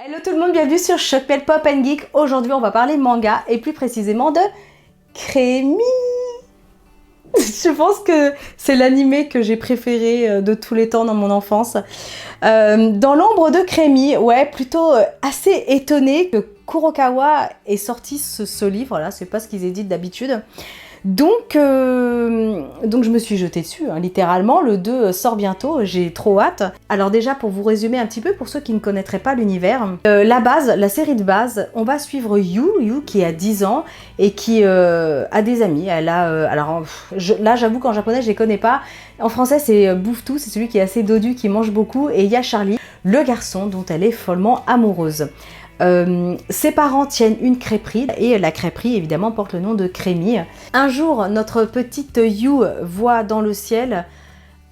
Hello tout le monde, bienvenue sur Choc Pop & Geek. Aujourd'hui on va parler manga et plus précisément de Crémy. Je pense que c'est l'animé que j'ai préféré de tous les temps dans mon enfance. Dans l'ombre de Crémy, ouais, plutôt assez étonnée que Kurokawa ait sorti ce livre-là, c'est pas ce qu'ils éditent d'habitude. Donc je me suis jetée dessus, hein, littéralement. Le 2 sort bientôt, j'ai trop hâte. Alors déjà, pour vous résumer un petit peu, pour ceux qui ne connaîtraient pas l'univers, la série de base, on va suivre Yu qui a 10 ans et qui a des amis. Elle a, là j'avoue qu'en japonais je les connais pas. En français c'est Bouffe-Tout, c'est celui qui est assez dodu, qui mange beaucoup. Et il y a Charlie, le garçon dont elle est follement amoureuse. Ses parents tiennent une crêperie et la crêperie évidemment porte le nom de Crémy. Un jour, notre petite Yu voit dans le ciel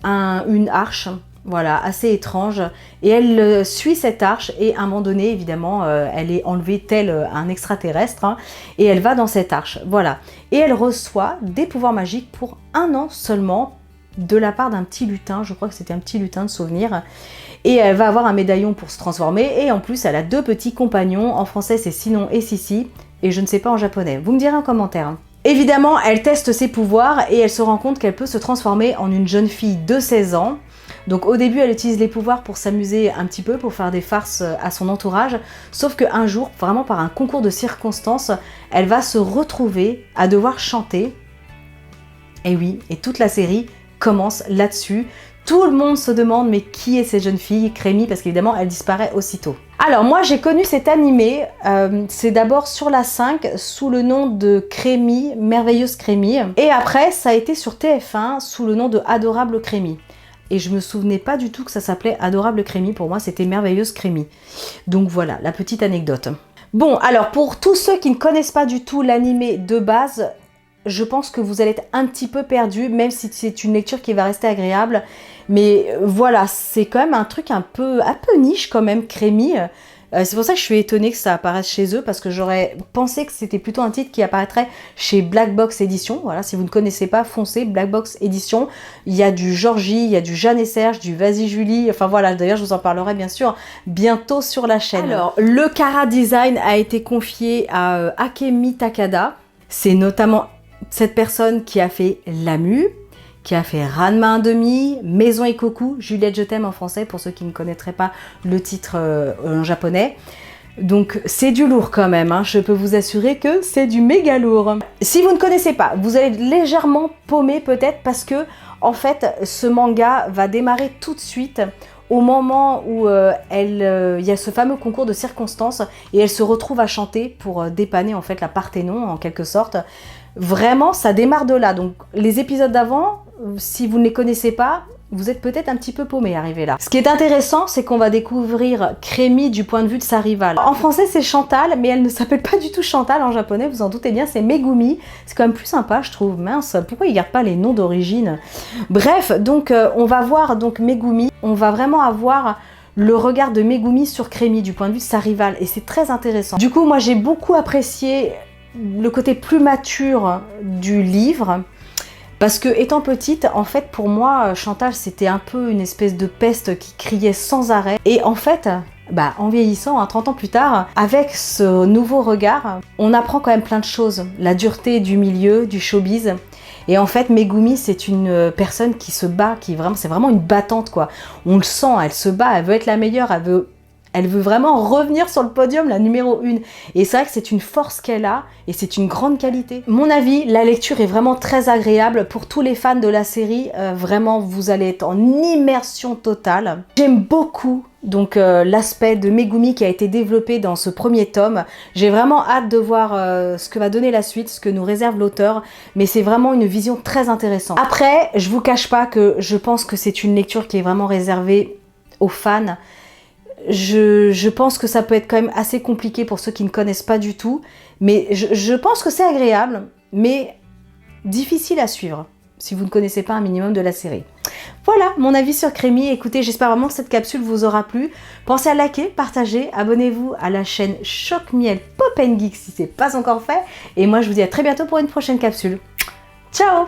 une arche, voilà, assez étrange, et elle suit cette arche et à un moment donné évidemment elle est enlevée tel un extraterrestre, hein, et elle va dans cette arche, voilà, et elle reçoit des pouvoirs magiques pour 1 an seulement de la part d'un petit lutin, je crois que c'était un petit lutin de souvenir. Et elle va avoir un médaillon pour se transformer. Et en plus, elle a 2 petits compagnons. En français, c'est Sinon et Sissi. Et je ne sais pas en japonais. Vous me direz en commentaire. Évidemment, elle teste ses pouvoirs et elle se rend compte qu'elle peut se transformer en une jeune fille de 16 ans. Donc au début, elle utilise les pouvoirs pour s'amuser un petit peu, pour faire des farces à son entourage. Sauf qu'un jour, vraiment par un concours de circonstances, elle va se retrouver à devoir chanter. Et oui, et toute la série commence là-dessus. Tout le monde se demande mais qui est cette jeune fille, Crémy, parce qu'évidemment elle disparaît aussitôt. Alors moi j'ai connu cet animé, c'est d'abord sur la 5 sous le nom de Crémy, Merveilleuse Crémy, et après ça a été sur TF1 sous le nom de Adorable Crémy. Et je me souvenais pas du tout que ça s'appelait Adorable Crémy, pour moi c'était Merveilleuse Crémy. Donc voilà, la petite anecdote. Bon, alors pour tous ceux qui ne connaissent pas du tout l'animé de base, je pense que vous allez être un petit peu perdu, même si c'est une lecture qui va rester agréable. Mais voilà, c'est quand même un truc un peu niche quand même, Crémy. C'est pour ça que je suis étonnée que ça apparaisse chez eux, parce que j'aurais pensé que c'était plutôt un titre qui apparaîtrait chez Black Box Édition. Voilà, si vous ne connaissez pas, foncez, Black Box Édition. Il y a du Georgie, il y a du Jeanne et Serge, du Vas-y Julie. Enfin voilà, d'ailleurs je vous en parlerai bien sûr bientôt sur la chaîne. Alors, le Chara Design a été confié à Akemi Takada. C'est notamment cette personne qui a fait Lamu, qui a fait Ranma 1/2, Maison et Koku, Juliette je t'aime en français, pour ceux qui ne connaîtraient pas le titre en japonais. Donc c'est du lourd quand même, hein. Je peux vous assurer que c'est du méga lourd. Si vous ne connaissez pas, vous allez légèrement paumer peut-être, parce que en fait ce manga va démarrer tout de suite au moment où il y a ce fameux concours de circonstances et elle se retrouve à chanter pour dépanner en fait la Parthénon en quelque sorte. Vraiment, ça démarre de là. Donc les épisodes d'avant, si vous ne les connaissez pas, vous êtes peut-être un petit peu paumé arrivé là. Ce qui est intéressant, c'est qu'on va découvrir Crémy du point de vue de sa rivale. En français, c'est Chantal, mais elle ne s'appelle pas du tout Chantal en japonais, vous en doutez bien, c'est Megumi. C'est quand même plus sympa, je trouve. Mince, pourquoi ils gardent pas les noms d'origine? Bref, donc on va voir donc Megumi, on va vraiment avoir le regard de Megumi sur Crémy du point de vue de sa rivale, et c'est très intéressant. Du coup, moi j'ai beaucoup apprécié le côté plus mature du livre, parce que étant petite, en fait pour moi Chantal c'était un peu une espèce de peste qui criait sans arrêt, et en fait en vieillissant, 30 ans plus tard, avec ce nouveau regard, on apprend quand même plein de choses, la dureté du milieu, du showbiz. Et en fait, Megumi, c'est une personne qui se bat, c'est vraiment une battante quoi. On le sent, elle se bat, elle veut être la meilleure, elle veut vraiment revenir sur le podium, la numéro 1. Et c'est vrai que c'est une force qu'elle a et c'est une grande qualité. Mon avis, la lecture est vraiment très agréable. Pour tous les fans de la série, vraiment, vous allez être en immersion totale. J'aime beaucoup donc l'aspect de Megumi qui a été développé dans ce premier tome. J'ai vraiment hâte de voir ce que va donner la suite, ce que nous réserve l'auteur. Mais c'est vraiment une vision très intéressante. Après, je vous cache pas que je pense que c'est une lecture qui est vraiment réservée aux fans. Je pense que ça peut être quand même assez compliqué pour ceux qui ne connaissent pas du tout, mais je pense que c'est agréable, mais difficile à suivre si vous ne connaissez pas un minimum de la série. Voilà mon avis sur Crémy. Écoutez, j'espère vraiment que cette capsule vous aura plu. Pensez à liker, partager, abonnez-vous à la chaîne Choc Pop & Geek si ce n'est pas encore fait, et moi je vous dis à très bientôt pour une prochaine capsule. Ciao!